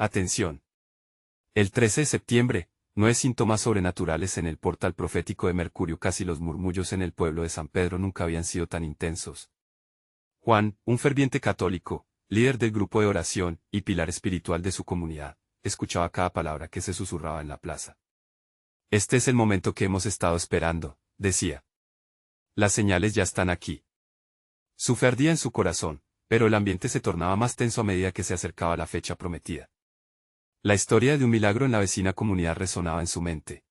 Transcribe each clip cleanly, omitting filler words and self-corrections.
Atención. El 13 de septiembre, 9 síntomas sobrenaturales en el portal profético de Mercurio. Casi los murmullos en el pueblo de San Pedro nunca habían sido tan intensos. Juan, un ferviente católico, líder del grupo de oración y pilar espiritual de su comunidad, escuchaba cada palabra que se susurraba en la plaza. Este es el momento que hemos estado esperando, decía. Las señales ya están aquí. Su fe ardía en su corazón, pero el ambiente se tornaba más tenso a medida que se acercaba la fecha prometida. La historia de un milagro en la vecina comunidad resonaba en su mente.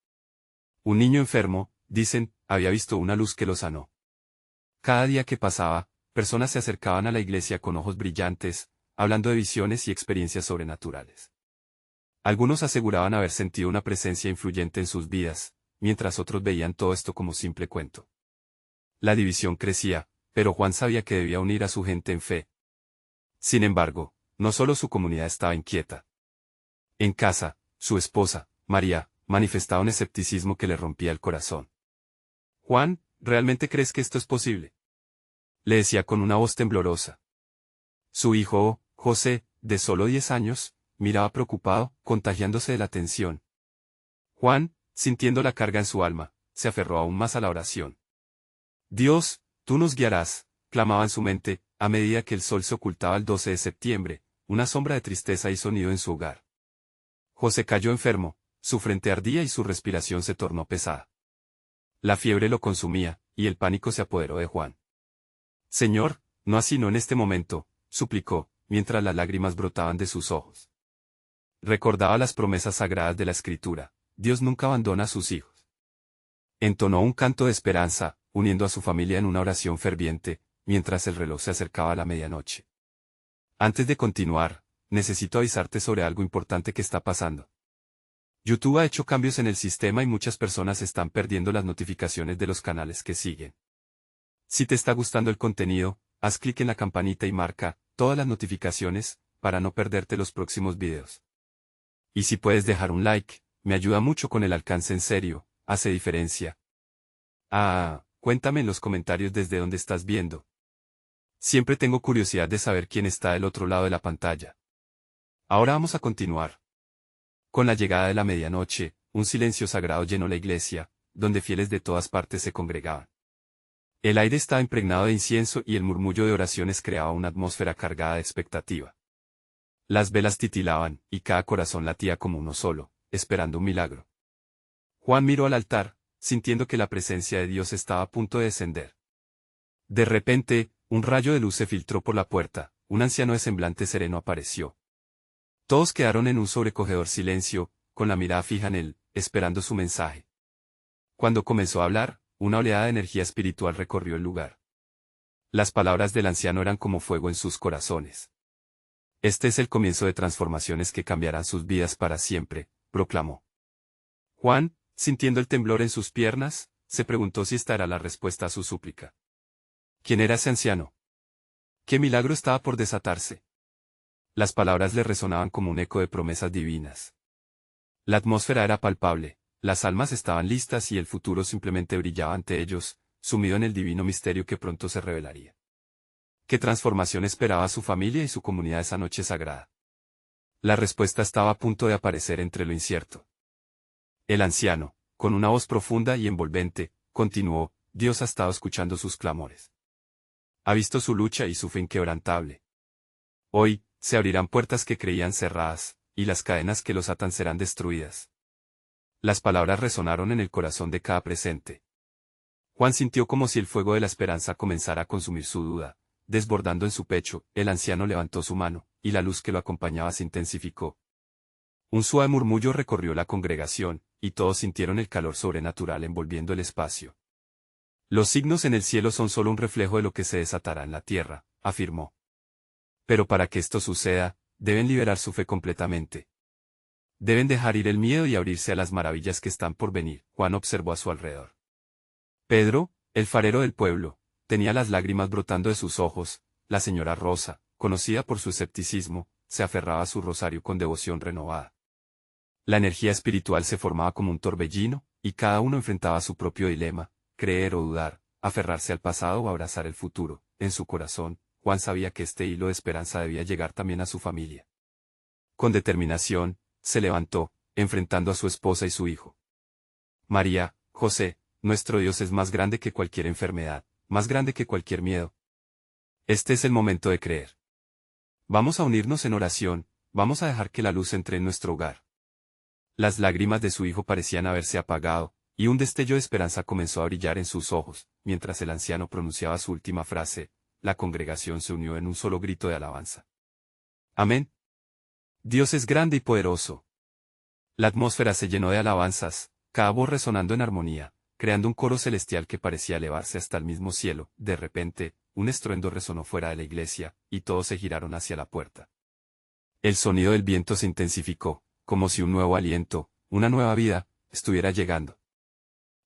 Un niño enfermo, dicen, había visto una luz que lo sanó. Cada día que pasaba, personas se acercaban a la iglesia con ojos brillantes, hablando de visiones y experiencias sobrenaturales. Algunos aseguraban haber sentido una presencia influyente en sus vidas, mientras otros veían todo esto como simple cuento. La división crecía, pero Juan sabía que debía unir a su gente en fe. Sin embargo, no solo su comunidad estaba inquieta. En casa, su esposa, María, manifestaba un escepticismo que le rompía el corazón. «Juan, ¿realmente crees que esto es posible?», le decía con una voz temblorosa. Su hijo, José, de solo 10 años, miraba preocupado, contagiándose de la tensión. Juan, sintiendo la carga en su alma, se aferró aún más a la oración. «Dios, tú nos guiarás», clamaba en su mente, a medida que el sol se ocultaba el 12 de septiembre, una sombra de tristeza hizo nido en su hogar. José cayó enfermo, su frente ardía y su respiración se tornó pesada. La fiebre lo consumía, y el pánico se apoderó de Juan. «Señor, no así no en este momento», suplicó, mientras las lágrimas brotaban de sus ojos. Recordaba las promesas sagradas de la Escritura: Dios nunca abandona a sus hijos. Entonó un canto de esperanza, uniendo a su familia en una oración ferviente, mientras el reloj se acercaba a la medianoche. «Antes de continuar, necesito avisarte sobre algo importante que está pasando. YouTube ha hecho cambios en el sistema y muchas personas están perdiendo las notificaciones de los canales que siguen. Si te está gustando el contenido, haz clic en la campanita y marca todas las notificaciones para no perderte los próximos videos. Y si puedes dejar un like, me ayuda mucho con el alcance. En serio, hace diferencia. Cuéntame en los comentarios desde dónde estás viendo. Siempre tengo curiosidad de saber quién está del otro lado de la pantalla. Ahora vamos a continuar. Con la llegada de la medianoche, un silencio sagrado llenó la iglesia, donde fieles de todas partes se congregaban. El aire estaba impregnado de incienso y el murmullo de oraciones creaba una atmósfera cargada de expectativa. Las velas titilaban, y cada corazón latía como uno solo, esperando un milagro. Juan miró al altar, sintiendo que la presencia de Dios estaba a punto de descender. De repente, un rayo de luz se filtró por la puerta, un anciano de semblante sereno apareció. Todos quedaron en un sobrecogedor silencio, con la mirada fija en él, esperando su mensaje. Cuando comenzó a hablar, una oleada de energía espiritual recorrió el lugar. Las palabras del anciano eran como fuego en sus corazones. «Este es el comienzo de transformaciones que cambiarán sus vidas para siempre», proclamó. Juan, sintiendo el temblor en sus piernas, se preguntó si esta era la respuesta a su súplica. ¿Quién era ese anciano? ¿Qué milagro estaba por desatarse? Las palabras le resonaban como un eco de promesas divinas. La atmósfera era palpable, las almas estaban listas y el futuro simplemente brillaba ante ellos, sumido en el divino misterio que pronto se revelaría. ¿Qué transformación esperaba a su familia y su comunidad esa noche sagrada? La respuesta estaba a punto de aparecer entre lo incierto. El anciano, con una voz profunda y envolvente, continuó: «Dios ha estado escuchando sus clamores. Ha visto su lucha y su fe inquebrantable. Hoy, se abrirán puertas que creían cerradas, y las cadenas que los atan serán destruidas». Las palabras resonaron en el corazón de cada presente. Juan sintió como si el fuego de la esperanza comenzara a consumir su duda, desbordando en su pecho. El anciano levantó su mano, y la luz que lo acompañaba se intensificó. Un suave murmullo recorrió la congregación, y todos sintieron el calor sobrenatural envolviendo el espacio. «Los signos en el cielo son solo un reflejo de lo que se desatará en la tierra», afirmó. «Pero para que esto suceda, deben liberar su fe completamente. Deben dejar ir el miedo y abrirse a las maravillas que están por venir». Juan observó a su alrededor. Pedro, el farero del pueblo, tenía las lágrimas brotando de sus ojos. La señora Rosa, conocida por su escepticismo, se aferraba a su rosario con devoción renovada. La energía espiritual se formaba como un torbellino, y cada uno enfrentaba su propio dilema: creer o dudar, aferrarse al pasado o abrazar el futuro. En su corazón, Juan sabía que este hilo de esperanza debía llegar también a su familia. Con determinación, se levantó, enfrentando a su esposa y su hijo. María, José, nuestro Dios es más grande que cualquier enfermedad, más grande que cualquier miedo. Este es el momento de creer. Vamos a unirnos en oración, vamos a dejar que la luz entre en nuestro hogar. Las lágrimas de su hijo parecían haberse apagado, y un destello de esperanza comenzó a brillar en sus ojos, mientras el anciano pronunciaba su última frase. La congregación se unió en un solo grito de alabanza. Amén. Dios es grande y poderoso. La atmósfera se llenó de alabanzas, cada voz resonando en armonía, creando un coro celestial que parecía elevarse hasta el mismo cielo. De repente, un estruendo resonó fuera de la iglesia, y todos se giraron hacia la puerta. El sonido del viento se intensificó, como si un nuevo aliento, una nueva vida, estuviera llegando.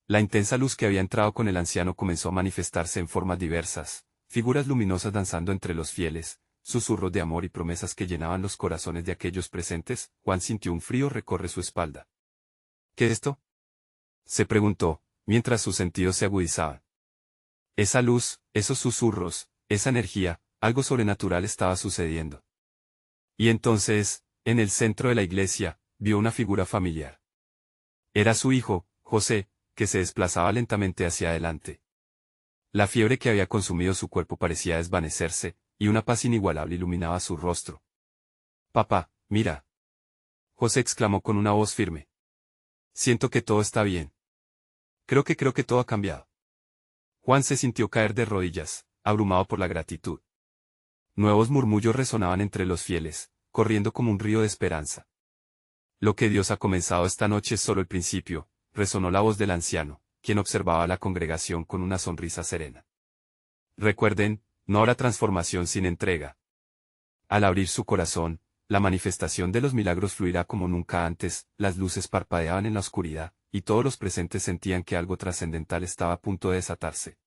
La intensa luz que había entrado con el anciano comenzó a manifestarse en formas diversas, figuras luminosas danzando entre los fieles, susurros de amor y promesas que llenaban los corazones de aquellos presentes. Juan sintió un frío recorrer su espalda. ¿Qué es esto?, se preguntó, mientras sus sentidos se agudizaban. Esa luz, esos susurros, esa energía, algo sobrenatural estaba sucediendo. Y entonces, en el centro de la iglesia, vio una figura familiar. Era su hijo, José, que se desplazaba lentamente hacia adelante. La fiebre que había consumido su cuerpo parecía desvanecerse, y una paz inigualable iluminaba su rostro. Papá, mira. José exclamó con una voz firme. Siento que todo está bien. Creo que todo ha cambiado. Juan se sintió caer de rodillas, abrumado por la gratitud. Nuevos murmullos resonaban entre los fieles, corriendo como un río de esperanza. Lo que Dios ha comenzado esta noche es solo el principio, resonó la voz del anciano, quien observaba a la congregación con una sonrisa serena. Recuerden, no habrá transformación sin entrega. Al abrir su corazón, la manifestación de los milagros fluirá como nunca antes. Las luces parpadeaban en la oscuridad, y todos los presentes sentían que algo trascendental estaba a punto de desatarse.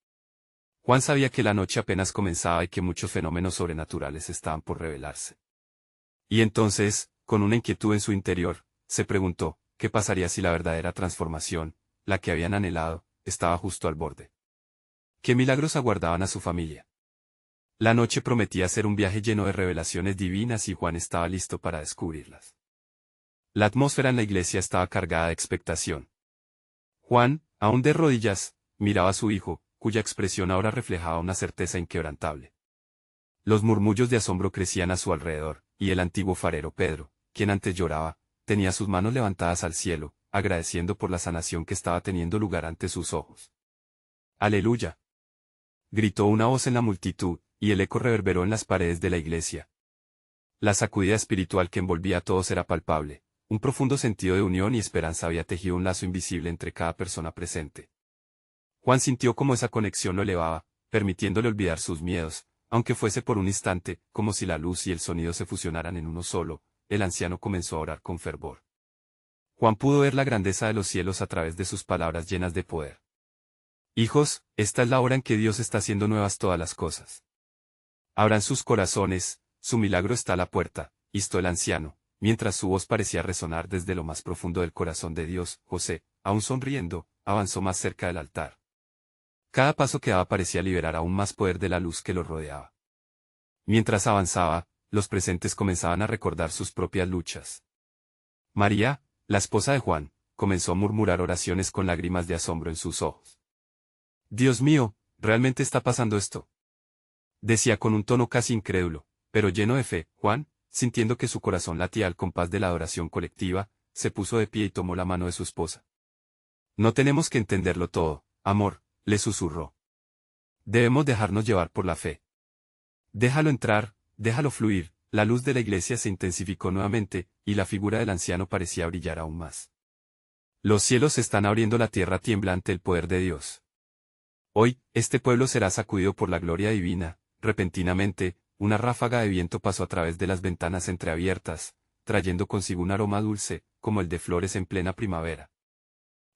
Juan sabía que la noche apenas comenzaba y que muchos fenómenos sobrenaturales estaban por revelarse. Y entonces, con una inquietud en su interior, se preguntó, ¿qué pasaría si la verdadera transformación, la que habían anhelado, estaba justo al borde? ¿Qué milagros aguardaban a su familia? La noche prometía ser un viaje lleno de revelaciones divinas y Juan estaba listo para descubrirlas. La atmósfera en la iglesia estaba cargada de expectación. Juan, aún de rodillas, miraba a su hijo, cuya expresión ahora reflejaba una certeza inquebrantable. Los murmullos de asombro crecían a su alrededor, y el antiguo farero Pedro, quien antes lloraba, tenía sus manos levantadas al cielo, agradeciendo por la sanación que estaba teniendo lugar ante sus ojos. ¡Aleluya!, gritó una voz en la multitud, y el eco reverberó en las paredes de la iglesia. La sacudida espiritual que envolvía a todos era palpable, un profundo sentido de unión y esperanza había tejido un lazo invisible entre cada persona presente. Juan sintió cómo esa conexión lo elevaba, permitiéndole olvidar sus miedos, aunque fuese por un instante, como si la luz y el sonido se fusionaran en uno solo. El anciano comenzó a orar con fervor. Juan pudo ver la grandeza de los cielos a través de sus palabras llenas de poder. Hijos, esta es la hora en que Dios está haciendo nuevas todas las cosas. Abran sus corazones, su milagro está a la puerta, instó el anciano, mientras su voz parecía resonar desde lo más profundo del corazón de Dios. José, aún sonriendo, avanzó más cerca del altar. Cada paso que daba parecía liberar aún más poder de la luz que lo rodeaba. Mientras avanzaba, los presentes comenzaban a recordar sus propias luchas. María, la esposa de Juan, comenzó a murmurar oraciones con lágrimas de asombro en sus ojos. Dios mío, ¿realmente está pasando esto?, decía con un tono casi incrédulo, pero lleno de fe. Juan, sintiendo que su corazón latía al compás de la adoración colectiva, se puso de pie y tomó la mano de su esposa. No tenemos que entenderlo todo, amor, le susurró. Debemos dejarnos llevar por la fe. Déjalo entrar, déjalo fluir. La luz de la iglesia se intensificó nuevamente, y la figura del anciano parecía brillar aún más. Los cielos se están abriendo, la tierra tiembla ante el poder de Dios. Hoy, este pueblo será sacudido por la gloria divina. Repentinamente, una ráfaga de viento pasó a través de las ventanas entreabiertas, trayendo consigo un aroma dulce, como el de flores en plena primavera.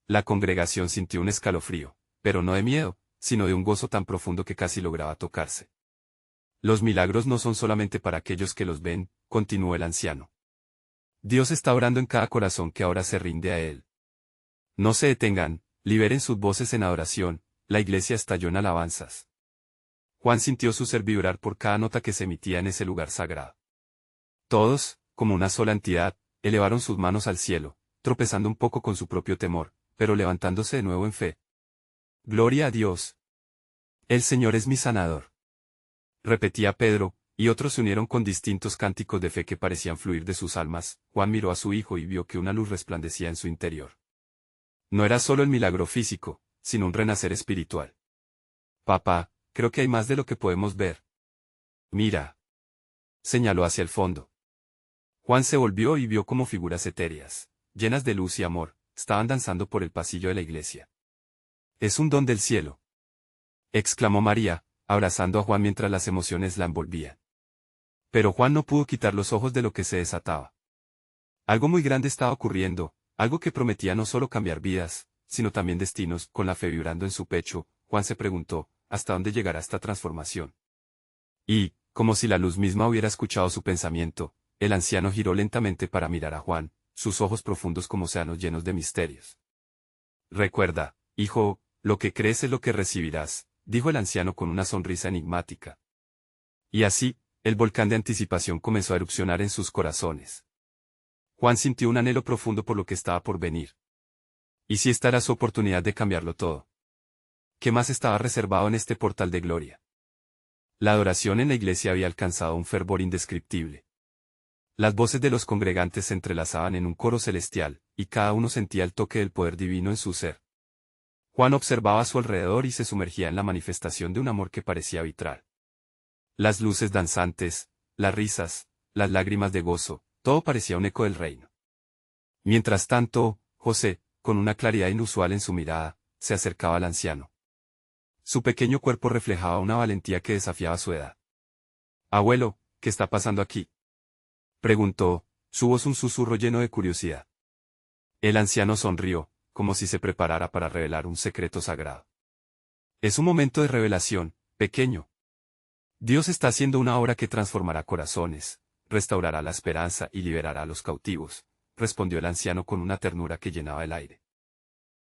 La congregación sintió un escalofrío, pero no de miedo, sino de un gozo tan profundo que casi lograba tocarse. Los milagros no son solamente para aquellos que los ven, continuó el anciano. Dios está orando en cada corazón que ahora se rinde a Él. No se detengan, liberen sus voces en adoración. La iglesia estalló en alabanzas. Juan sintió su ser vibrar por cada nota que se emitía en ese lugar sagrado. Todos, como una sola entidad, elevaron sus manos al cielo, tropezando un poco con su propio temor, pero levantándose de nuevo en fe. Gloria a Dios. El Señor es mi sanador. Repetía Pedro, y otros se unieron con distintos cánticos de fe que parecían fluir de sus almas. Juan miró a su hijo y vio que una luz resplandecía en su interior. No era solo el milagro físico, sino un renacer espiritual. Papá, creo que hay más de lo que podemos ver. Mira. Señaló hacia el fondo. Juan se volvió y vio como figuras etéreas, llenas de luz y amor, estaban danzando por el pasillo de la iglesia. Es un don del cielo, exclamó María, abrazando a Juan mientras las emociones la envolvían. Pero Juan no pudo quitar los ojos de lo que se desataba. Algo muy grande estaba ocurriendo, algo que prometía no solo cambiar vidas, sino también destinos. Con la fe vibrando en su pecho, Juan se preguntó, ¿hasta dónde llegará esta transformación? Y, como si la luz misma hubiera escuchado su pensamiento, el anciano giró lentamente para mirar a Juan, sus ojos profundos como océanos llenos de misterios. Recuerda, hijo, lo que crees es lo que recibirás, dijo el anciano con una sonrisa enigmática. Y así, el volcán de anticipación comenzó a erupcionar en sus corazones. Juan sintió un anhelo profundo por lo que estaba por venir. ¿Y si esta era su oportunidad de cambiarlo todo? ¿Qué más estaba reservado en este portal de gloria? La adoración en la iglesia había alcanzado un fervor indescriptible. Las voces de los congregantes se entrelazaban en un coro celestial, y cada uno sentía el toque del poder divino en su ser. Juan observaba a su alrededor y se sumergía en la manifestación de un amor que parecía vitral. Las luces danzantes, las risas, las lágrimas de gozo, todo parecía un eco del reino. Mientras tanto, José, con una claridad inusual en su mirada, se acercaba al anciano. Su pequeño cuerpo reflejaba una valentía que desafiaba su edad. «Abuelo, ¿qué está pasando aquí?», preguntó, su voz un susurro lleno de curiosidad. El anciano sonrió, como si se preparara para revelar un secreto sagrado. «Es un momento de revelación, pequeño. Dios está haciendo una obra que transformará corazones, restaurará la esperanza y liberará a los cautivos», respondió el anciano con una ternura que llenaba el aire.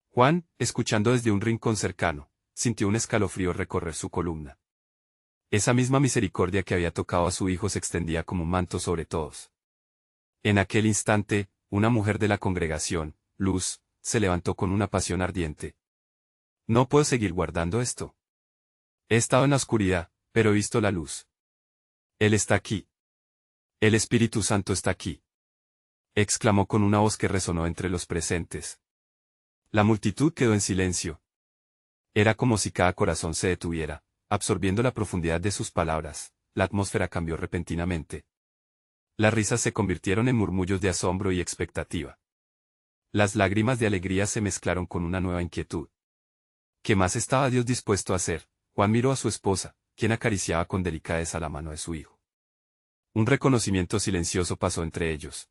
Juan, escuchando desde un rincón cercano, sintió un escalofrío recorrer su columna. Esa misma misericordia que había tocado a su hijo se extendía como un manto sobre todos. En aquel instante, una mujer de la congregación, Luz, se levantó con una pasión ardiente. «No puedo seguir guardando esto. He estado en la oscuridad, pero he visto la luz. Él está aquí. El Espíritu Santo está aquí», exclamó con una voz que resonó entre los presentes. La multitud quedó en silencio. Era como si cada corazón se detuviera, absorbiendo la profundidad de sus palabras. La atmósfera cambió repentinamente. Las risas se convirtieron en murmullos de asombro y expectativa. Las lágrimas de alegría se mezclaron con una nueva inquietud. ¿Qué más estaba Dios dispuesto a hacer? Juan miró a su esposa, quien acariciaba con delicadeza la mano de su hijo. Un reconocimiento silencioso pasó entre ellos.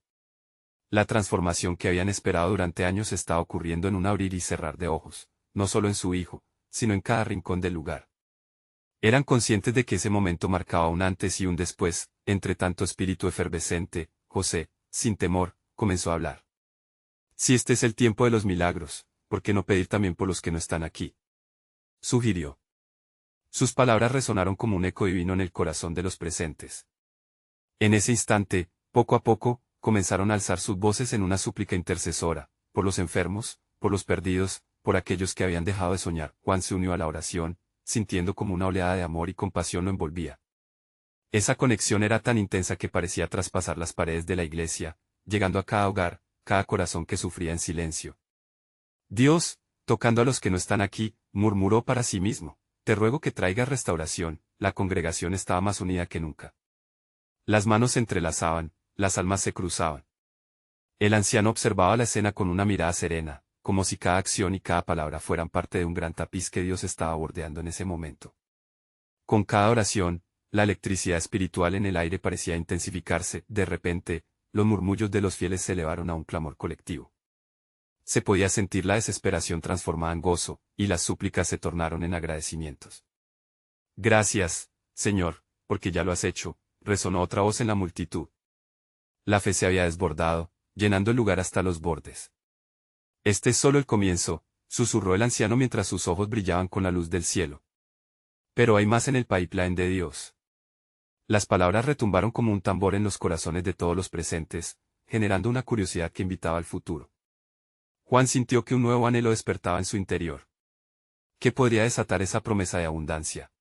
La transformación que habían esperado durante años estaba ocurriendo en un abrir y cerrar de ojos, no solo en su hijo, sino en cada rincón del lugar. Eran conscientes de que ese momento marcaba un antes y un después. Entre tanto espíritu efervescente, José, sin temor, comenzó a hablar. «Si este es el tiempo de los milagros, ¿por qué no pedir también por los que no están aquí?», sugirió. Sus palabras resonaron como un eco divino en el corazón de los presentes. En ese instante, poco a poco, comenzaron a alzar sus voces en una súplica intercesora, por los enfermos, por los perdidos, por aquellos que habían dejado de soñar. Juan se unió a la oración, sintiendo como una oleada de amor y compasión lo envolvía. Esa conexión era tan intensa que parecía traspasar las paredes de la iglesia, llegando a cada hogar, cada corazón que sufría en silencio. «Dios, tocando a los que no están aquí», murmuró para sí mismo, «te ruego que traigas restauración». La congregación estaba más unida que nunca. Las manos se entrelazaban, las almas se cruzaban. El anciano observaba la escena con una mirada serena, como si cada acción y cada palabra fueran parte de un gran tapiz que Dios estaba bordeando en ese momento. Con cada oración, la electricidad espiritual en el aire parecía intensificarse. De repente, los murmullos de los fieles se elevaron a un clamor colectivo. Se podía sentir la desesperación transformada en gozo, y las súplicas se tornaron en agradecimientos. «Gracias, Señor, porque ya lo has hecho», resonó otra voz en la multitud. La fe se había desbordado, llenando el lugar hasta los bordes. «Este es solo el comienzo», susurró el anciano mientras sus ojos brillaban con la luz del cielo. «Pero hay más en el pipeline de Dios». Las palabras retumbaron como un tambor en los corazones de todos los presentes, generando una curiosidad que invitaba al futuro. Juan sintió que un nuevo anhelo despertaba en su interior. ¿Qué podría desatar esa promesa de abundancia?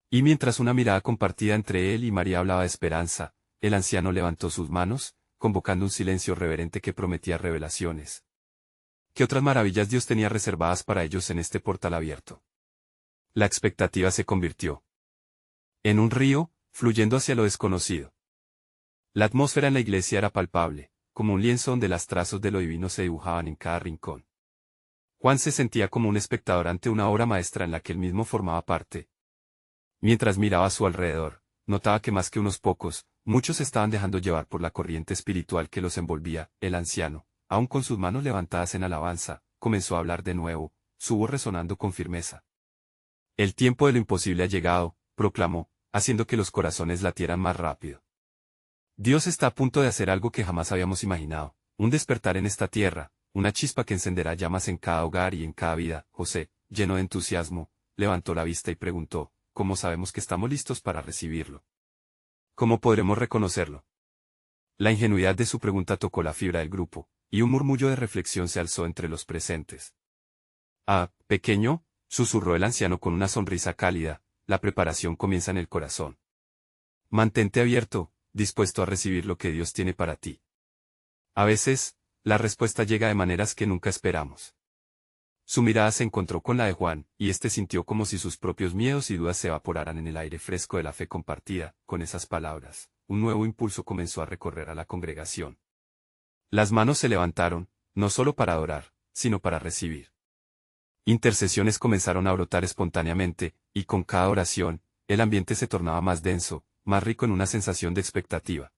Y mientras una mirada compartida entre él y María hablaba de esperanza, el anciano levantó sus manos, convocando un silencio reverente que prometía revelaciones. ¿Qué otras maravillas Dios tenía reservadas para ellos en este portal abierto? La expectativa se convirtió en un río, fluyendo hacia lo desconocido. La atmósfera en la iglesia era palpable, como un lienzo donde los trazos de lo divino se dibujaban en cada rincón. Juan se sentía como un espectador ante una obra maestra en la que él mismo formaba parte. Mientras miraba a su alrededor, notaba que más que unos pocos, muchos estaban dejando llevar por la corriente espiritual que los envolvía. El anciano, aún con sus manos levantadas en alabanza, comenzó a hablar de nuevo, su voz resonando con firmeza. El tiempo de lo imposible ha llegado, proclamó, haciendo que los corazones latieran más rápido. Dios está a punto de hacer algo que jamás habíamos imaginado, un despertar en esta tierra, una chispa que encenderá llamas en cada hogar y en cada vida. José, lleno de entusiasmo, levantó la vista y preguntó, ¿cómo sabemos que estamos listos para recibirlo? ¿Cómo podremos reconocerlo? La ingenuidad de su pregunta tocó la fibra del grupo, y un murmullo de reflexión se alzó entre los presentes. Ah, pequeño, susurró el anciano con una sonrisa cálida, la preparación comienza en el corazón. Mantente abierto, dispuesto a recibir lo que Dios tiene para ti. A veces, la respuesta llega de maneras que nunca esperamos. Su mirada se encontró con la de Juan, y éste sintió como si sus propios miedos y dudas se evaporaran en el aire fresco de la fe compartida. Con esas palabras, un nuevo impulso comenzó a recorrer a la congregación. Las manos se levantaron, no solo para adorar, sino para recibir. Intercesiones comenzaron a brotar espontáneamente, y con cada oración, el ambiente se tornaba más denso, más rico en una sensación de expectativa.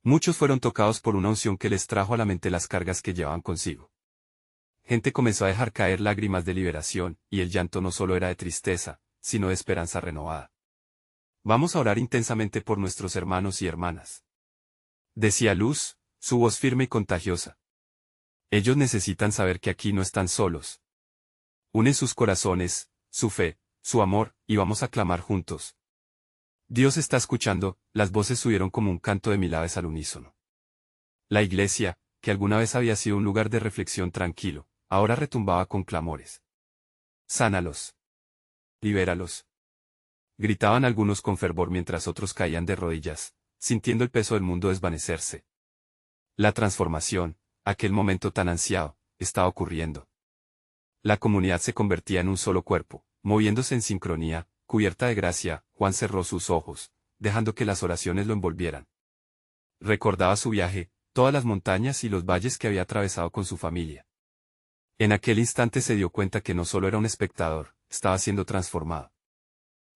Muchos fueron tocados por una unción que les trajo a la mente las cargas que llevaban consigo. Gente comenzó a dejar caer lágrimas de liberación, y el llanto no solo era de tristeza, sino de esperanza renovada. Vamos a orar intensamente por nuestros hermanos y hermanas, decía Luz, su voz firme y contagiosa. Ellos necesitan saber que aquí no están solos. Unen sus corazones, su fe, su amor, y vamos a clamar juntos. Dios está escuchando. Las voces subieron como un canto de 1000 aves al unísono. La iglesia, que alguna vez había sido un lugar de reflexión tranquilo, ahora retumbaba con clamores. Sánalos. Libéralos. Gritaban algunos con fervor mientras otros caían de rodillas, sintiendo el peso del mundo desvanecerse. La transformación, aquel momento tan ansiado, estaba ocurriendo. La comunidad se convertía en un solo cuerpo, moviéndose en sincronía, cubierta de gracia. Juan cerró sus ojos, dejando que las oraciones lo envolvieran. Recordaba su viaje, todas las montañas y los valles que había atravesado con su familia. En aquel instante se dio cuenta que no solo era un espectador, estaba siendo transformado.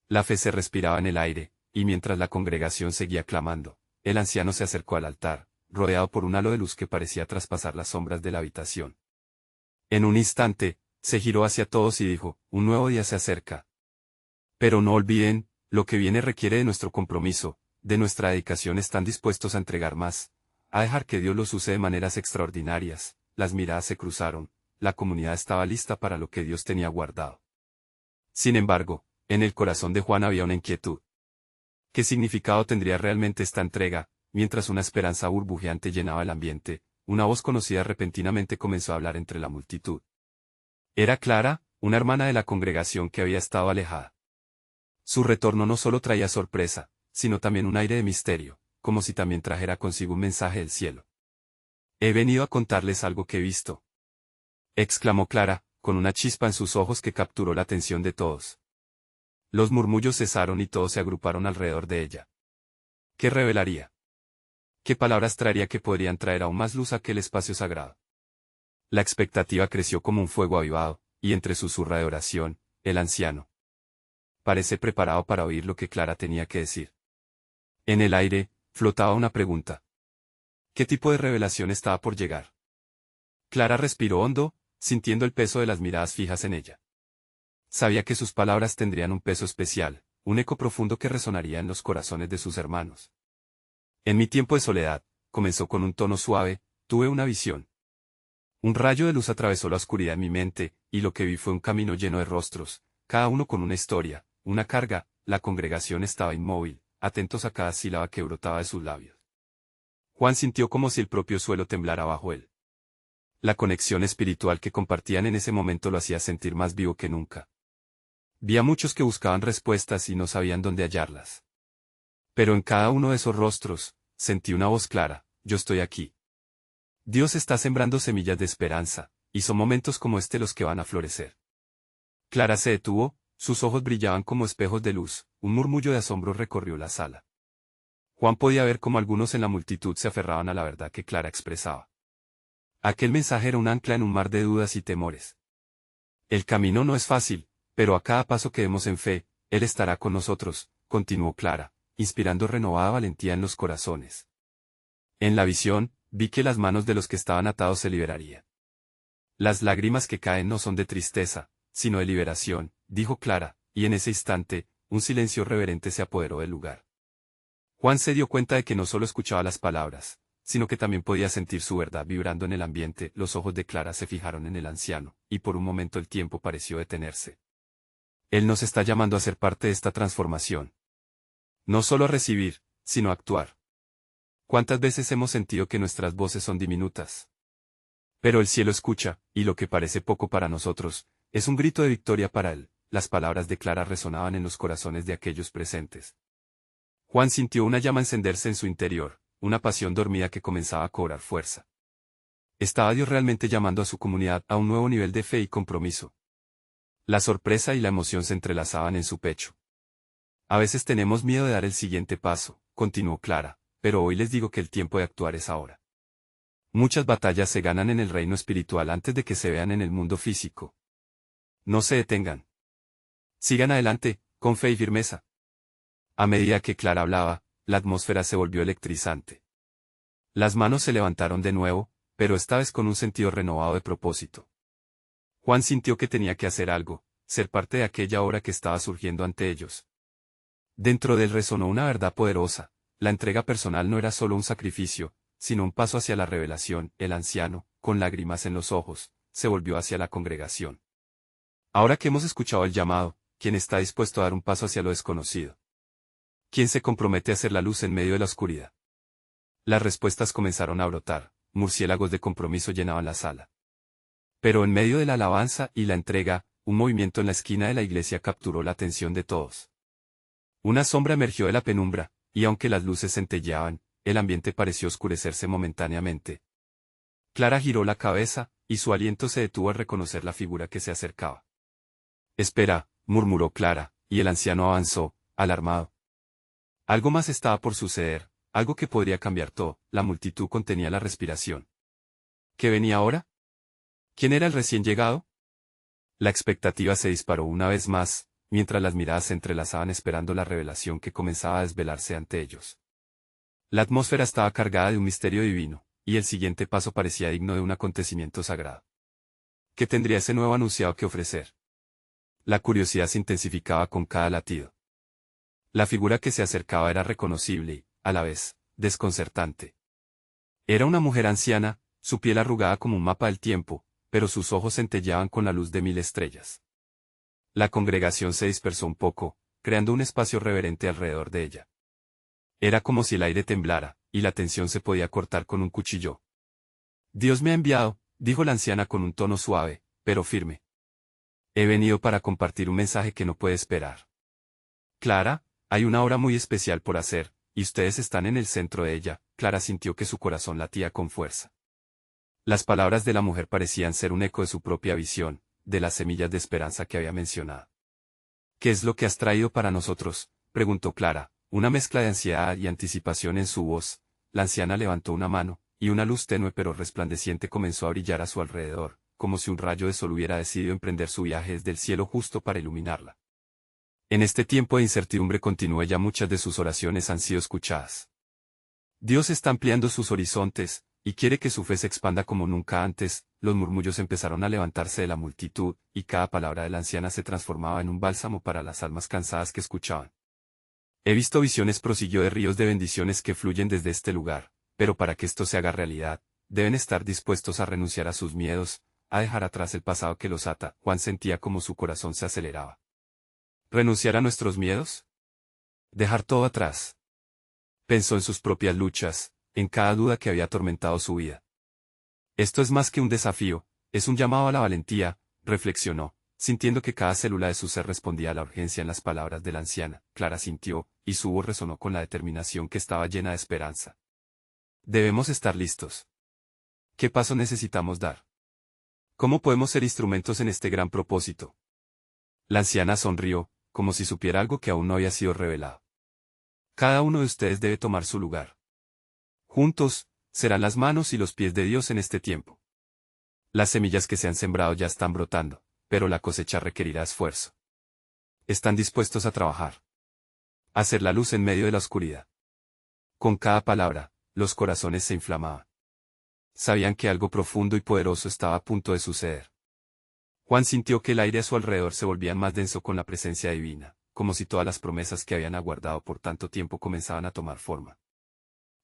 La fe se respiraba en el aire, y mientras la congregación seguía clamando, el anciano se acercó al altar, rodeado por un halo de luz que parecía traspasar las sombras de la habitación. En un instante, se giró hacia todos y dijo, un nuevo día se acerca. Pero no olviden, lo que viene requiere de nuestro compromiso, de nuestra dedicación. Están dispuestos a entregar más, a dejar que Dios los use de maneras extraordinarias. Las miradas se cruzaron, la comunidad estaba lista para lo que Dios tenía guardado. Sin embargo, en el corazón de Juan había una inquietud. ¿Qué significado tendría realmente esta entrega? Mientras una esperanza burbujeante llenaba el ambiente, una voz conocida repentinamente comenzó a hablar entre la multitud. Era Clara, una hermana de la congregación que había estado alejada. Su retorno no solo traía sorpresa, sino también un aire de misterio, como si también trajera consigo un mensaje del cielo. He venido a contarles algo que he visto, exclamó Clara, con una chispa en sus ojos que capturó la atención de todos. Los murmullos cesaron y todos se agruparon alrededor de ella. ¿Qué revelaría? ¿Qué palabras traería que podrían traer aún más luz a aquel espacio sagrado? La expectativa creció como un fuego avivado, y entre susurra de oración, el anciano parece preparado para oír lo que Clara tenía que decir. En el aire, flotaba una pregunta. ¿Qué tipo de revelación estaba por llegar? Clara respiró hondo, sintiendo el peso de las miradas fijas en ella. Sabía que sus palabras tendrían un peso especial, un eco profundo que resonaría en los corazones de sus hermanos. En mi tiempo de soledad, comenzó con un tono suave, tuve una visión. Un rayo de luz atravesó la oscuridad en mi mente, y lo que vi fue un camino lleno de rostros, cada uno con una historia, una carga. La congregación estaba inmóvil, atentos a cada sílaba que brotaba de sus labios. Juan sintió como si el propio suelo temblara bajo él. La conexión espiritual que compartían en ese momento lo hacía sentir más vivo que nunca. Vi a muchos que buscaban respuestas y no sabían dónde hallarlas. Pero en cada uno de esos rostros, sentí una voz clara: yo estoy aquí. Dios está sembrando semillas de esperanza, y son momentos como este los que van a florecer. Clara se detuvo, sus ojos brillaban como espejos de luz, un murmullo de asombro recorrió la sala. Juan podía ver cómo algunos en la multitud se aferraban a la verdad que Clara expresaba. Aquel mensaje era un ancla en un mar de dudas y temores. El camino no es fácil, pero a cada paso que demos en fe, Él estará con nosotros, continuó Clara, inspirando renovada valentía en los corazones. En la visión, vi que las manos de los que estaban atados se liberarían. Las lágrimas que caen no son de tristeza, sino de liberación, dijo Clara, y en ese instante, un silencio reverente se apoderó del lugar. Juan se dio cuenta de que no solo escuchaba las palabras, sino que también podía sentir su verdad vibrando en el ambiente. Los ojos de Clara se fijaron en el anciano, y por un momento el tiempo pareció detenerse. Él nos está llamando a ser parte de esta transformación. No solo a recibir, sino a actuar. ¿Cuántas veces hemos sentido que nuestras voces son diminutas? Pero el cielo escucha, y lo que parece poco para nosotros, es un grito de victoria para Él. Las palabras de Clara resonaban en los corazones de aquellos presentes. Juan sintió una llama encenderse en su interior, una pasión dormida que comenzaba a cobrar fuerza. ¿Estaba Dios realmente llamando a su comunidad a un nuevo nivel de fe y compromiso? La sorpresa y la emoción se entrelazaban en su pecho. A veces tenemos miedo de dar el siguiente paso, continuó Clara, pero hoy les digo que el tiempo de actuar es ahora. Muchas batallas se ganan en el reino espiritual antes de que se vean en el mundo físico. No se detengan. Sigan adelante, con fe y firmeza. A medida que Clara hablaba, la atmósfera se volvió electrizante. Las manos se levantaron de nuevo, pero esta vez con un sentido renovado de propósito. Juan sintió que tenía que hacer algo, ser parte de aquella obra que estaba surgiendo ante ellos. Dentro de él resonó una verdad poderosa: la entrega personal no era solo un sacrificio, sino un paso hacia la revelación. El anciano, con lágrimas en los ojos, se volvió hacia la congregación. Ahora que hemos escuchado el llamado, ¿quién está dispuesto a dar un paso hacia lo desconocido? ¿Quién se compromete a ser la luz en medio de la oscuridad? Las respuestas comenzaron a brotar, murciélagos de compromiso llenaban la sala. Pero en medio de la alabanza y la entrega, un movimiento en la esquina de la iglesia capturó la atención de todos. Una sombra emergió de la penumbra, y aunque las luces centelleaban, el ambiente pareció oscurecerse momentáneamente. Clara giró la cabeza, y su aliento se detuvo al reconocer la figura que se acercaba. «Espera», murmuró Clara, y el anciano avanzó, alarmado. Algo más estaba por suceder, algo que podría cambiar todo. La multitud contenía la respiración. ¿Qué venía ahora? ¿Quién era el recién llegado? La expectativa se disparó una vez más, mientras las miradas se entrelazaban esperando la revelación que comenzaba a desvelarse ante ellos. La atmósfera estaba cargada de un misterio divino, y el siguiente paso parecía digno de un acontecimiento sagrado. ¿Qué tendría ese nuevo anunciado que ofrecer? La curiosidad se intensificaba con cada latido. La figura que se acercaba era reconocible y, a la vez, desconcertante. Era una mujer anciana, su piel arrugada como un mapa del tiempo, pero sus ojos centelleaban con la luz de 1000 estrellas. La congregación se dispersó un poco, creando un espacio reverente alrededor de ella. Era como si el aire temblara, y la tensión se podía cortar con un cuchillo. «Dios me ha enviado», dijo la anciana con un tono suave, pero firme. «He venido para compartir un mensaje que no puede esperar. Clara, hay una obra muy especial por hacer, y ustedes están en el centro de ella». Clara sintió que su corazón latía con fuerza. Las palabras de la mujer parecían ser un eco de su propia visión, de las semillas de esperanza que había mencionado. «¿Qué es lo que has traído para nosotros?», preguntó Clara, una mezcla de ansiedad y anticipación en su voz. La anciana levantó una mano, y una luz tenue pero resplandeciente comenzó a brillar a su alrededor, como si un rayo de sol hubiera decidido emprender su viaje desde el cielo justo para iluminarla. En este tiempo de incertidumbre, continuó ella, muchas de sus oraciones han sido escuchadas. Dios está ampliando sus horizontes, y quiere que su fe se expanda como nunca antes. Los murmullos empezaron a levantarse de la multitud, y cada palabra de la anciana se transformaba en un bálsamo para las almas cansadas que escuchaban. «He visto visiones», prosiguió, «de ríos de bendiciones que fluyen desde este lugar, pero para que esto se haga realidad, deben estar dispuestos a renunciar a sus miedos, a dejar atrás el pasado que los ata». Juan sentía como su corazón se aceleraba. ¿Renunciar a nuestros miedos? Dejar todo atrás. Pensó en sus propias luchas, en cada duda que había atormentado su vida. Esto es más que un desafío, es un llamado a la valentía, reflexionó, sintiendo que cada célula de su ser respondía a la urgencia en las palabras de la anciana. Clara sintió, y su voz resonó con la determinación que estaba llena de esperanza. Debemos estar listos. ¿Qué paso necesitamos dar? ¿Cómo podemos ser instrumentos en este gran propósito? La anciana sonrió, como si supiera algo que aún no había sido revelado. Cada uno de ustedes debe tomar su lugar. Juntos, serán las manos y los pies de Dios en este tiempo. Las semillas que se han sembrado ya están brotando, pero la cosecha requerirá esfuerzo. Están dispuestos a trabajar. A hacer la luz en medio de la oscuridad. Con cada palabra, los corazones se inflamaban. Sabían que algo profundo y poderoso estaba a punto de suceder. Juan sintió que el aire a su alrededor se volvía más denso con la presencia divina, como si todas las promesas que habían aguardado por tanto tiempo comenzaban a tomar forma.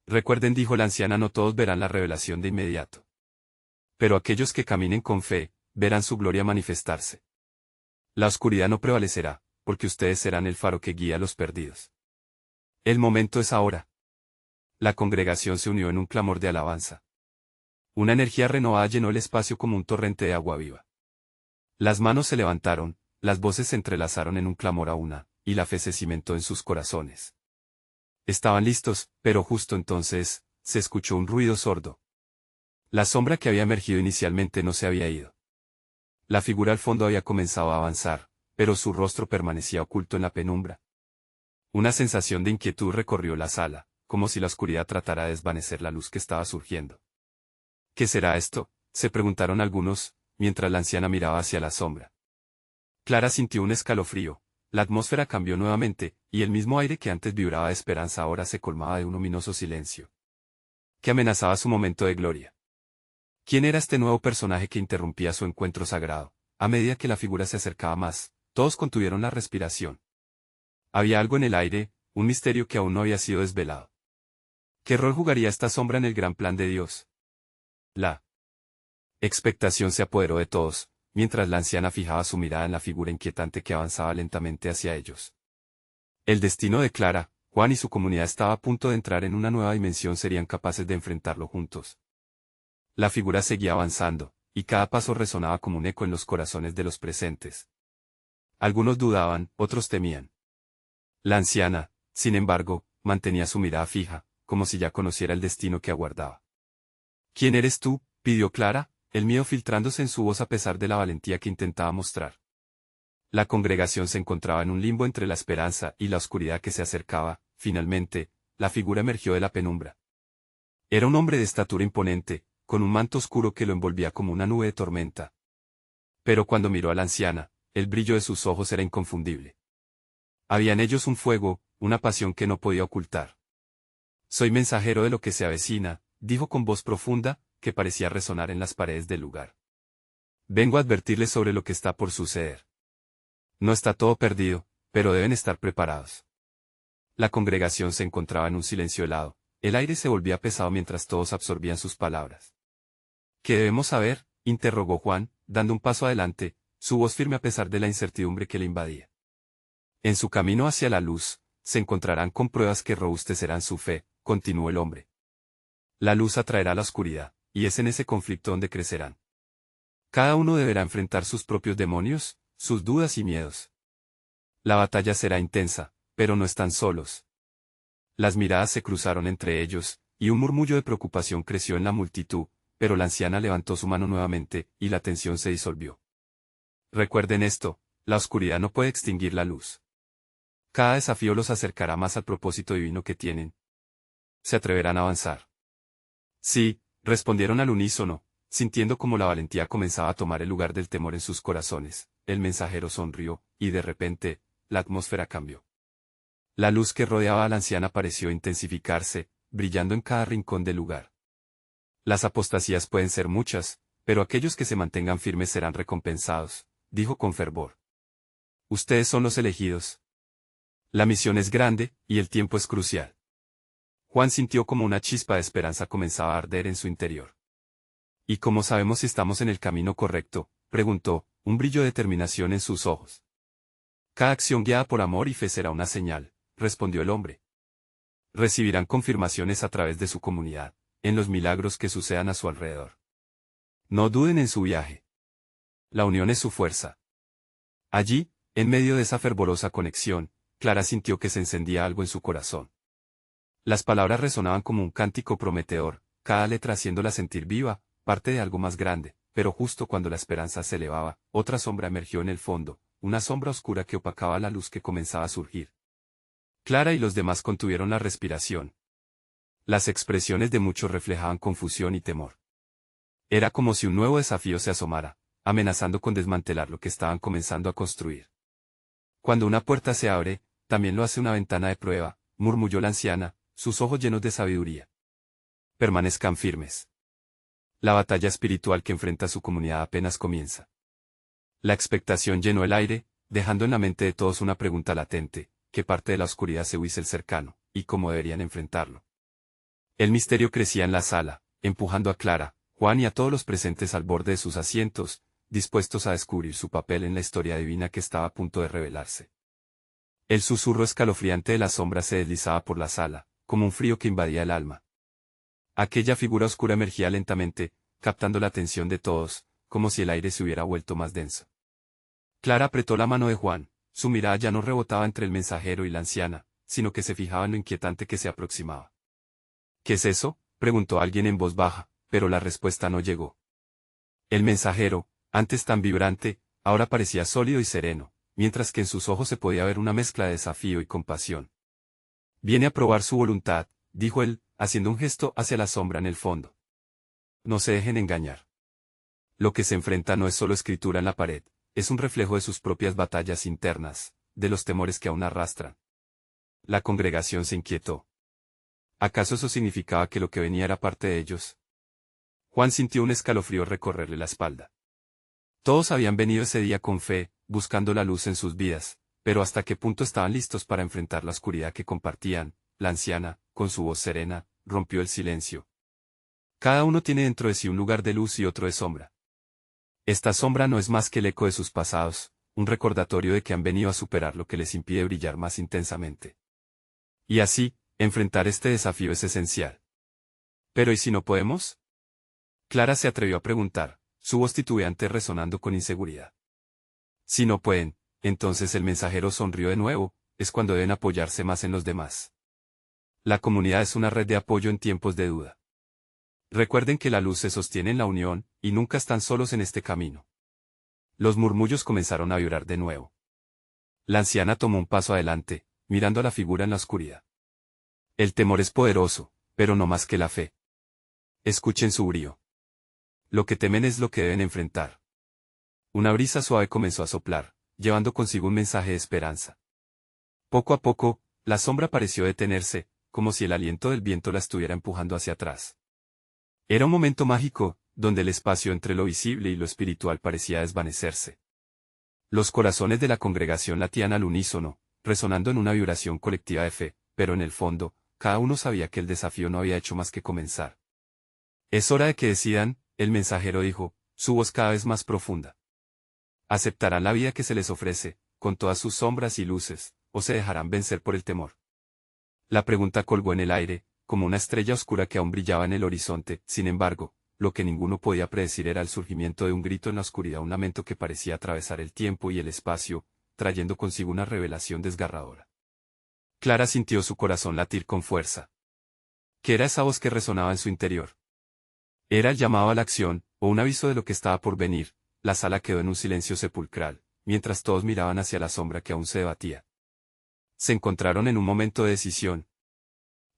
Recuerden, dijo la anciana, no todos verán la revelación de inmediato. Pero aquellos que caminen con fe, verán su gloria manifestarse. La oscuridad no prevalecerá, porque ustedes serán el faro que guía a los perdidos. El momento es ahora. La congregación se unió en un clamor de alabanza. Una energía renovada llenó el espacio como un torrente de agua viva. Las manos se levantaron, las voces se entrelazaron en un clamor a una, y la fe se cimentó en sus corazones. Estaban listos, pero justo entonces, se escuchó un ruido sordo. La sombra que había emergido inicialmente no se había ido. La figura al fondo había comenzado a avanzar, pero su rostro permanecía oculto en la penumbra. Una sensación de inquietud recorrió la sala, como si la oscuridad tratara de desvanecer la luz que estaba surgiendo. ¿Qué será esto?, se preguntaron algunos, mientras la anciana miraba hacia la sombra. Clara sintió un escalofrío, la atmósfera cambió nuevamente, y el mismo aire que antes vibraba de esperanza ahora se colmaba de un ominoso silencio, que amenazaba su momento de gloria. ¿Quién era este nuevo personaje que interrumpía su encuentro sagrado? A medida que la figura se acercaba más, todos contuvieron la respiración. Había algo en el aire, un misterio que aún no había sido desvelado. ¿Qué rol jugaría esta sombra en el gran plan de Dios? La expectación se apoderó de todos, mientras la anciana fijaba su mirada en la figura inquietante que avanzaba lentamente hacia ellos. El destino de Clara, Juan y su comunidad estaba a punto de entrar en una nueva dimensión, serían capaces de enfrentarlo juntos. La figura seguía avanzando, y cada paso resonaba como un eco en los corazones de los presentes. Algunos dudaban, otros temían. La anciana, sin embargo, mantenía su mirada fija, como si ya conociera el destino que aguardaba. ¿Quién eres tú?, pidió Clara, el miedo filtrándose en su voz a pesar de la valentía que intentaba mostrar. La congregación se encontraba en un limbo entre la esperanza y la oscuridad que se acercaba. Finalmente, la figura emergió de la penumbra. Era un hombre de estatura imponente, con un manto oscuro que lo envolvía como una nube de tormenta. Pero cuando miró a la anciana, el brillo de sus ojos era inconfundible. Había en ellos un fuego, una pasión que no podía ocultar. Soy mensajero de lo que se avecina, dijo con voz profunda, que parecía resonar en las paredes del lugar. Vengo a advertirles sobre lo que está por suceder. No está todo perdido, pero deben estar preparados. La congregación se encontraba en un silencio helado, el aire se volvía pesado mientras todos absorbían sus palabras. ¿Qué debemos saber?, interrogó Juan, dando un paso adelante, su voz firme a pesar de la incertidumbre que le invadía. En su camino hacia la luz, se encontrarán con pruebas que robustecerán su fe, continuó el hombre. La luz atraerá la oscuridad, y es en ese conflicto donde crecerán. Cada uno deberá enfrentar sus propios demonios, sus dudas y miedos. La batalla será intensa, pero no están solos. Las miradas se cruzaron entre ellos, y un murmullo de preocupación creció en la multitud, pero la anciana levantó su mano nuevamente, y la tensión se disolvió. Recuerden esto, la oscuridad no puede extinguir la luz. Cada desafío los acercará más al propósito divino que tienen. ¿Se atreverán a avanzar? Sí, respondieron al unísono, sintiendo como la valentía comenzaba a tomar el lugar del temor en sus corazones. El mensajero sonrió, y de repente, la atmósfera cambió. La luz que rodeaba a la anciana pareció intensificarse, brillando en cada rincón del lugar. Las apostasías pueden ser muchas, pero aquellos que se mantengan firmes serán recompensados, dijo con fervor. Ustedes son los elegidos. La misión es grande, y el tiempo es crucial. Juan sintió como una chispa de esperanza comenzaba a arder en su interior. ¿Y cómo sabemos si estamos en el camino correcto?, preguntó, un brillo de determinación en sus ojos. Cada acción guiada por amor y fe será una señal, respondió el hombre. Recibirán confirmaciones a través de su comunidad, en los milagros que sucedan a su alrededor. No duden en su viaje. La unión es su fuerza. Allí, en medio de esa fervorosa conexión, Clara sintió que se encendía algo en su corazón. Las palabras resonaban como un cántico prometedor, cada letra haciéndola sentir viva, parte de algo más grande, pero justo cuando la esperanza se elevaba, otra sombra emergió en el fondo, una sombra oscura que opacaba la luz que comenzaba a surgir. Clara y los demás contuvieron la respiración. Las expresiones de muchos reflejaban confusión y temor. Era como si un nuevo desafío se asomara, amenazando con desmantelar lo que estaban comenzando a construir. Cuando una puerta se abre, también lo hace una ventana de prueba, murmulló la anciana, sus ojos llenos de sabiduría. Permanezcan firmes. La batalla espiritual que enfrenta su comunidad apenas comienza. La expectación llenó el aire, dejando en la mente de todos una pregunta latente: ¿qué parte de la oscuridad se huye el cercano, y cómo deberían enfrentarlo? El misterio crecía en la sala, empujando a Clara, Juan y a todos los presentes al borde de sus asientos, dispuestos a descubrir su papel en la historia divina que estaba a punto de revelarse. El susurro escalofriante de la sombra se deslizaba por la sala, como un frío que invadía el alma. Aquella figura oscura emergía lentamente, captando la atención de todos, como si el aire se hubiera vuelto más denso. Clara apretó la mano de Juan, su mirada ya no rebotaba entre el mensajero y la anciana, sino que se fijaba en lo inquietante que se aproximaba. ¿Qué es eso?, preguntó alguien en voz baja, pero la respuesta no llegó. El mensajero, antes tan vibrante, ahora parecía sólido y sereno, mientras que en sus ojos se podía ver una mezcla de desafío y compasión. Viene a probar su voluntad, dijo él, haciendo un gesto hacia la sombra en el fondo. No se dejen engañar. Lo que se enfrenta no es solo escritura en la pared, es un reflejo de sus propias batallas internas, de los temores que aún arrastran. La congregación se inquietó. ¿Acaso eso significaba que lo que venía era parte de ellos? Juan sintió un escalofrío recorrerle la espalda. Todos habían venido ese día con fe, buscando la luz en sus vidas, pero ¿hasta qué punto estaban listos para enfrentar la oscuridad que compartían? La anciana, con su voz serena, rompió el silencio. Cada uno tiene dentro de sí un lugar de luz y otro de sombra. Esta sombra no es más que el eco de sus pasados, un recordatorio de que han venido a superar lo que les impide brillar más intensamente. Y así, enfrentar este desafío es esencial. ¿Pero y si no podemos? Clara se atrevió a preguntar, su voz titubeante resonando con inseguridad. Si no pueden, entonces el mensajero sonrió de nuevo, es cuando deben apoyarse más en los demás. La comunidad es una red de apoyo en tiempos de duda. Recuerden que la luz se sostiene en la unión, y nunca están solos en este camino. Los murmullos comenzaron a vibrar de nuevo. La anciana tomó un paso adelante, mirando a la figura en la oscuridad. El temor es poderoso, pero no más que la fe. Escuchen su brío. Lo que temen es lo que deben enfrentar. Una brisa suave comenzó a soplar, llevando consigo un mensaje de esperanza. Poco a poco, la sombra pareció detenerse, como si el aliento del viento la estuviera empujando hacia atrás. Era un momento mágico, donde el espacio entre lo visible y lo espiritual parecía desvanecerse. Los corazones de la congregación latían al unísono, resonando en una vibración colectiva de fe, pero en el fondo, cada uno sabía que el desafío no había hecho más que comenzar. Es hora de que decidan, el mensajero dijo, su voz cada vez más profunda. ¿Aceptarán la vida que se les ofrece, con todas sus sombras y luces, o se dejarán vencer por el temor? La pregunta colgó en el aire, como una estrella oscura que aún brillaba en el horizonte. Sin embargo, lo que ninguno podía predecir era el surgimiento de un grito en la oscuridad, un lamento que parecía atravesar el tiempo y el espacio, trayendo consigo una revelación desgarradora. Clara sintió su corazón latir con fuerza. ¿Qué era esa voz que resonaba en su interior? ¿Era el llamado a la acción, o un aviso de lo que estaba por venir? La sala quedó en un silencio sepulcral, mientras todos miraban hacia la sombra que aún se debatía. Se encontraron en un momento de decisión.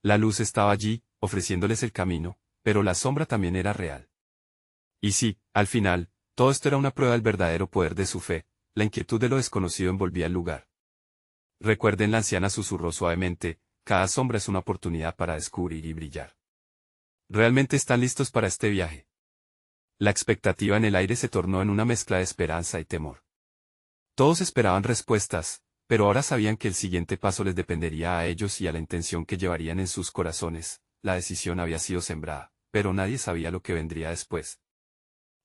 La luz estaba allí, ofreciéndoles el camino, pero la sombra también era real. Y sí, al final, todo esto era una prueba del verdadero poder de su fe, la inquietud de lo desconocido envolvía el lugar. Recuerden, la anciana susurró suavemente, cada sombra es una oportunidad para descubrir y brillar. ¿Realmente están listos para este viaje? La expectativa en el aire se tornó en una mezcla de esperanza y temor. Todos esperaban respuestas, pero ahora sabían que el siguiente paso les dependería a ellos y a la intención que llevarían en sus corazones. La decisión había sido sembrada, pero nadie sabía lo que vendría después.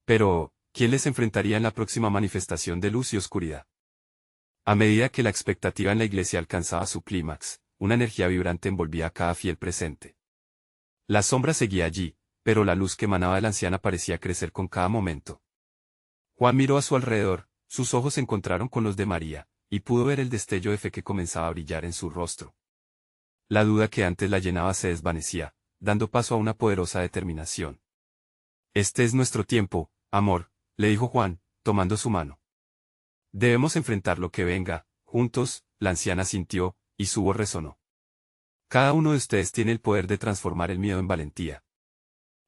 Pero, ¿quién les enfrentaría en la próxima manifestación de luz y oscuridad? A medida que la expectativa en la iglesia alcanzaba su clímax, una energía vibrante envolvía a cada fiel presente. La sombra seguía allí, pero la luz que emanaba de la anciana parecía crecer con cada momento. Juan miró a su alrededor, sus ojos se encontraron con los de María, y pudo ver el destello de fe que comenzaba a brillar en su rostro. La duda que antes la llenaba se desvanecía, dando paso a una poderosa determinación. Este es nuestro tiempo, amor, le dijo Juan, tomando su mano. Debemos enfrentar lo que venga, juntos. La anciana sintió, y su voz resonó. Cada uno de ustedes tiene el poder de transformar el miedo en valentía.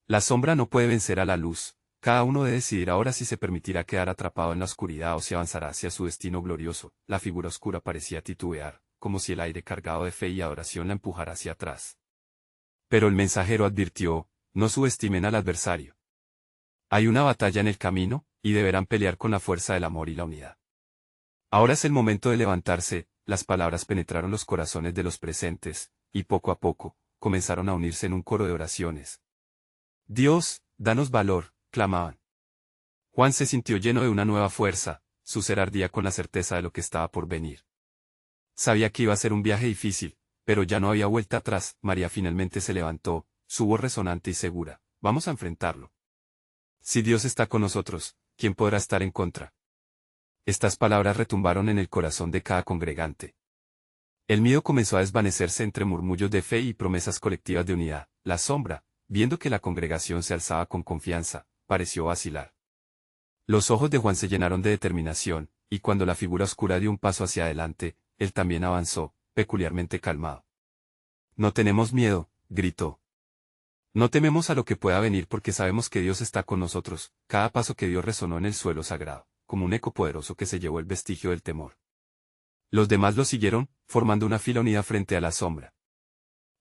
La sombra no puede vencer a la luz, cada uno debe decidir ahora si se permitirá quedar atrapado en la oscuridad o si avanzará hacia su destino glorioso. La figura oscura parecía titubear, como si el aire cargado de fe y adoración la empujara hacia atrás. Pero el mensajero advirtió, no subestimen al adversario. Hay una batalla en el camino, y deberán pelear con la fuerza del amor y la unidad. Ahora es el momento de levantarse. Las palabras penetraron los corazones de los presentes, y poco a poco, comenzaron a unirse en un coro de oraciones. Dios, danos valor, clamaban. Juan se sintió lleno de una nueva fuerza, su ser ardía con la certeza de lo que estaba por venir. Sabía que iba a ser un viaje difícil, pero ya no había vuelta atrás. María finalmente se levantó, su voz resonante y segura. Vamos a enfrentarlo. Si Dios está con nosotros, ¿quién podrá estar en contra? Estas palabras retumbaron en el corazón de cada congregante. El miedo comenzó a desvanecerse entre murmullos de fe y promesas colectivas de unidad. La sombra, viendo que la congregación se alzaba con confianza, pareció vacilar. Los ojos de Juan se llenaron de determinación, y cuando la figura oscura dio un paso hacia adelante, él también avanzó, peculiarmente calmado. No tenemos miedo, gritó. No tememos a lo que pueda venir porque sabemos que Dios está con nosotros. Cada paso que dio resonó en el suelo sagrado, como un eco poderoso que se llevó el vestigio del temor. Los demás lo siguieron, formando una fila unida frente a la sombra.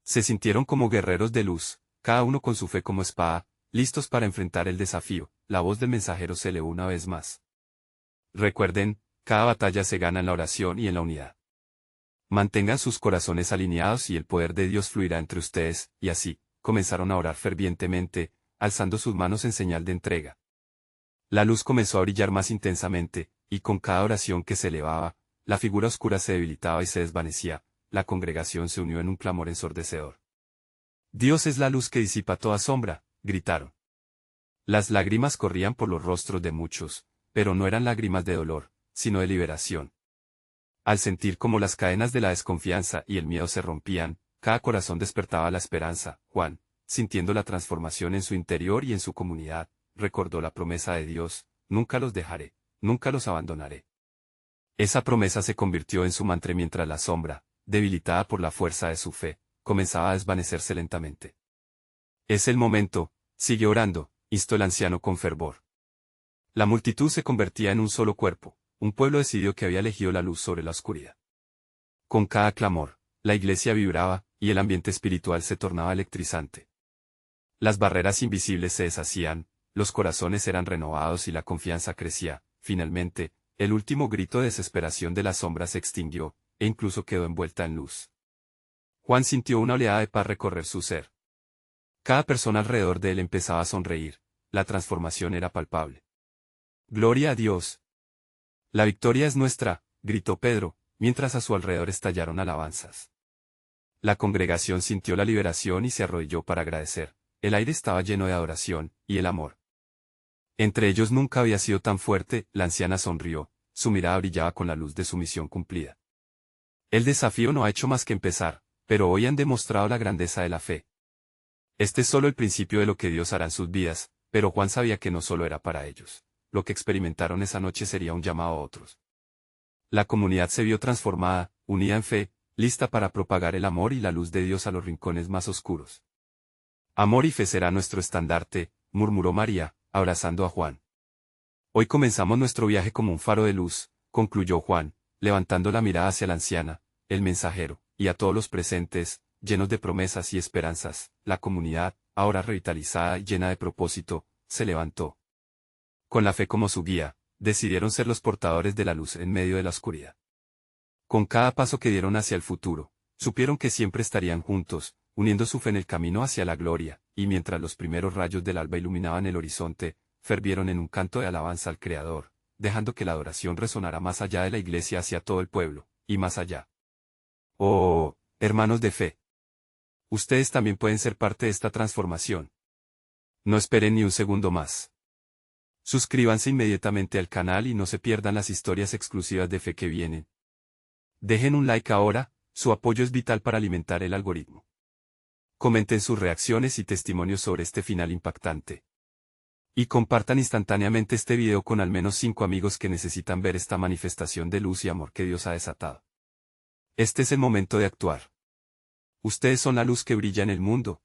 Se sintieron como guerreros de luz, cada uno con su fe como espada, listos para enfrentar el desafío. La voz del mensajero se elevó una vez más. Recuerden, cada batalla se gana en la oración y en la unidad. Mantengan sus corazones alineados y el poder de Dios fluirá entre ustedes, y así, comenzaron a orar fervientemente, alzando sus manos en señal de entrega. La luz comenzó a brillar más intensamente, y con cada oración que se elevaba, la figura oscura se debilitaba y se desvanecía. La congregación se unió en un clamor ensordecedor. Dios es la luz que disipa toda sombra, gritaron. Las lágrimas corrían por los rostros de muchos, pero no eran lágrimas de dolor, sino de liberación. Al sentir cómo las cadenas de la desconfianza y el miedo se rompían, cada corazón despertaba la esperanza. Juan, sintiendo la transformación en su interior y en su comunidad, recordó la promesa de Dios, nunca los dejaré, nunca los abandonaré. Esa promesa se convirtió en su mantra mientras la sombra, debilitada por la fuerza de su fe, comenzaba a desvanecerse lentamente. Es el momento, sigue orando, instó el anciano con fervor. La multitud se convertía en un solo cuerpo, un pueblo decidió que había elegido la luz sobre la oscuridad. Con cada clamor, la iglesia vibraba, y el ambiente espiritual se tornaba electrizante. Las barreras invisibles se deshacían, los corazones eran renovados y la confianza crecía. Finalmente, el último grito de desesperación de la sombra se extinguió, e incluso quedó envuelta en luz. Juan sintió una oleada de paz recorrer su ser. Cada persona alrededor de él empezaba a sonreír, la transformación era palpable. ¡Gloria a Dios! La victoria es nuestra, gritó Pedro, mientras a su alrededor estallaron alabanzas. La congregación sintió la liberación y se arrodilló para agradecer. El aire estaba lleno de adoración, y el amor. Entre ellos nunca había sido tan fuerte. La anciana sonrió, su mirada brillaba con la luz de su misión cumplida. El desafío no ha hecho más que empezar, pero hoy han demostrado la grandeza de la fe. Este es solo el principio de lo que Dios hará en sus vidas, pero Juan sabía que no solo era para ellos. Lo que experimentaron esa noche sería un llamado a otros. La comunidad se vio transformada, unida en fe, lista para propagar el amor y la luz de Dios a los rincones más oscuros. Amor y fe será nuestro estandarte, murmuró María, abrazando a Juan. Hoy comenzamos nuestro viaje como un faro de luz, concluyó Juan, levantando la mirada hacia la anciana, el mensajero, y a todos los presentes, llenos de promesas y esperanzas. La comunidad, ahora revitalizada y llena de propósito, se levantó. Con la fe como su guía, decidieron ser los portadores de la luz en medio de la oscuridad. Con cada paso que dieron hacia el futuro, supieron que siempre estarían juntos, uniendo su fe en el camino hacia la gloria, y mientras los primeros rayos del alba iluminaban el horizonte, fervieron en un canto de alabanza al Creador, dejando que la adoración resonara más allá de la iglesia hacia todo el pueblo, y más allá. ¡Oh! Hermanos de fe. Ustedes también pueden ser parte de esta transformación. No esperen ni un segundo más. Suscríbanse inmediatamente al canal y no se pierdan las historias exclusivas de fe que vienen. Dejen un like ahora, su apoyo es vital para alimentar el algoritmo. Comenten sus reacciones y testimonios sobre este final impactante. Y compartan instantáneamente este video con al menos 5 amigos que necesitan ver esta manifestación de luz y amor que Dios ha desatado. Este es el momento de actuar. Ustedes son la luz que brilla en el mundo,